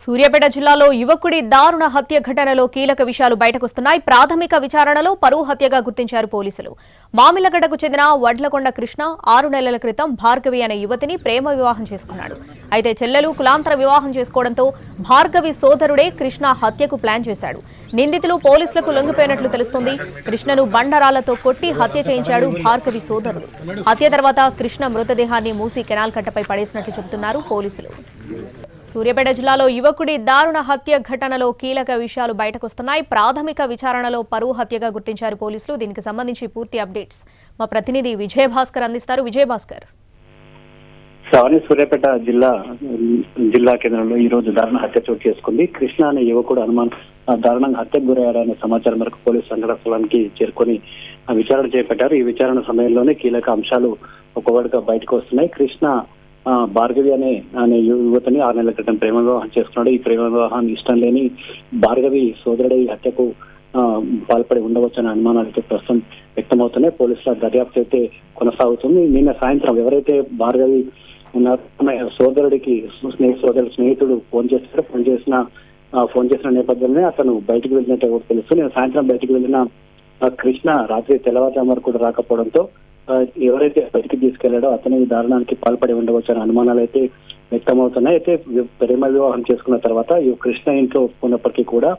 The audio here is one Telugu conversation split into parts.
సూర్యాపేట జిల్లాలో యువకుడి దారుణ హత్య ఘటనలో కీలక విషయాలు బయటకొస్తున్నాయి. ప్రాథమిక విచారణలో పరువు హత్యగా గుర్తించారు పోలీసులు. మామిలగడ్డకు చెందిన వడ్లకొండ కృష్ణ 6 నెలల క్రితం భార్గవి అనే యువతిని ప్రేమ వివాహం చేసుకున్నాడు. అయితే చెల్లెలు కులాంతర వివాహం చేసుకోవడంతో భార్గవి సోదరుడే కృష్ణ హత్యకు ప్లాన్ చేశాడు. నిందితులు పోలీసులకు లొంగిపోయినట్లు తెలుస్తోంది. కృష్ణను బండరాళ్లతో కొట్టి హత్య చేయించాడు భార్గవి సోదరుడు. హత్య తర్వాత కృష్ణ మృతదేహాన్ని మూసి కెనాల్ కట్టపై పడేసినట్లు చెబుతున్నారు పోలీసులు. సూర్యాపేట జిల్లాలో యువకుడి దారుణ హత్య ఘటనలో కీలక విషయాలు బయటకొస్తున్నాయి. ప్రాథమిక విచారణలో పరువు హత్యగా గుర్తించారు పోలీసులు. దీనికి సంబంధించి పూర్తి అప్డేట్స్ మా ప్రతినిధి విజయభాస్కర్ అందిస్తారు. విజయభాస్కర్. సూర్యాపేట జిల్లా కేంద్రంలో ఈ రోజు దారుణ హత్య చోటు చేసుకుంది. కృష్ణ అనే యువకుడు దారుణంగా హత్యకు గురయ్యారనే సమాచారం మేరకు పోలీసు సంఘటన స్థలానికి చేరుకొని విచారణ చేపట్టారు. ఈ విచారణ సమయంలోనే కీలక అంశాలు ఒక్కొక్కటిగా బయటకు వస్తున్నాయి. కృష్ణ భార్గవి అనే యువతని 6 నెలల క్రితం ప్రేమ వివాహం చేసుకున్నాడు. ఈ ప్రేమ వివాహాన్ని ఇష్టం లేని భార్గవి సోదరుడి హత్యకు పాల్పడి ఉండవచ్చనే అనుమానాలు అయితే ప్రస్తుతం వ్యక్తమవుతున్నాయి. పోలీసుల దర్యాప్తు అయితే కొనసాగుతుంది. నిన్న సాయంత్రం ఎవరైతే భార్గవి సోదరుడికి స్నేహితుడు ఫోన్ చేసిన నేపథ్యంలో అతను బయటకు వెళ్ళినట్టు కూడా తెలుసు. నేను సాయంత్రం బయటకు వెళ్ళిన కృష్ణ రాత్రి తెల్లవారుజాము వరకు కూడా రాకపోవడంతో ఎవరైతే బయటికి తీసుకెళ్లాడో అతను ఈ దారుణానికి పాల్పడి ఉండవచ్చు అనే అనుమానాలు అయితే వ్యక్తమవుతున్నాయి. అయితే ప్రేమ వివాహం చేసుకున్న తర్వాత ఈ కృష్ణ ఇంట్లో ఒప్పుకున్నప్పటికీ కూడా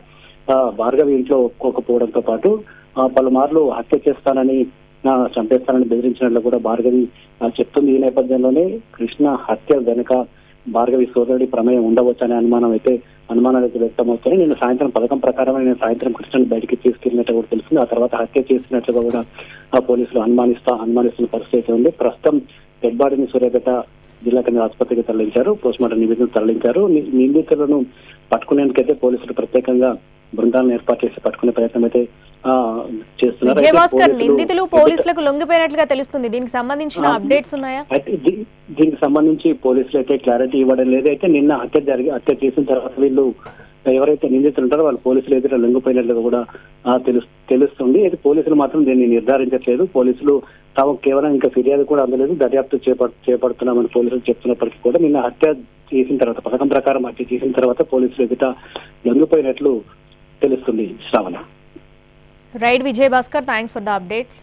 భార్గవి ఇంట్లో ఒప్పుకోకపోవడంతో పాటు పలుమార్లు హత్య చేస్తానని చంపేస్తానని బెదిరించినట్లు కూడా భార్గవి చెప్తుంది. ఈ నేపథ్యంలోనే కృష్ణ హత్య వెనుక భార్గవి సోదరుడి ప్రమేయం ఉండవచ్చు అనే అనుమానాలు అయితే వ్యక్తమవుతాయి. నేను సాయంత్రం పథకం ప్రకారం సాయంత్రం కృష్ణను బయటికి తీసుకెళ్లినట్టు కూడా తెలుస్తుంది. ఆ తర్వాత హత్య చేసినట్లుగా కూడా పోలీసులు అనుమానిస్తున్న పరిస్థితి ఉంది. ప్రస్తుతం డెడ్ బాడీని సూర్యాపేట జిల్లా కేంద్ర ఆసుపత్రికి తరలించారు. పోస్ట్మార్టం నివేదికను తరలించారు. నిందితులను పట్టుకునేందుకైతే పోలీసులు ప్రత్యేకంగా బృందాలను ఏర్పాటు చేసి పట్టుకునే ప్రయత్నం అయితే చేస్తున్నారు. విజయభాస్కర్, నిందితులు పోలీసులకు లొంగిపోయినట్లుగా తెలుస్తుంది. దీనికి సంబంధించిన అప్డేట్స్ ఉన్నాయా? దీనికి సంబంధించి పోలీసులు అయితే క్లారిటీ ఇవ్వడం లేదు. అయితే నిన్న హత్య చేసిన తర్వాత వీళ్ళు ఎవరైతే నిందితులు ఉంటారో వాళ్ళు పోలీసులు ఎదుట లొంగిపోయినట్లుగా కూడా తెలుస్తుంది. అయితే పోలీసులు మాత్రం దీన్ని నిర్ధారించట్లేదు. పోలీసులు తాము కేవలం ఇంకా ఫిర్యాదు కూడా అందలేదు, దర్యాప్తు చేపడుతున్నామని పోలీసులు చెప్తున్నప్పటికీ కూడా నిన్న హత్య చేసిన తర్వాత పథకం ప్రకారం హత్య చేసిన తర్వాత పోలీసులు ఎదుట లొంగిపోయినట్లు తెలుస్తుంది. Shravana. Right Vijayabhaskar, thanks for the updates.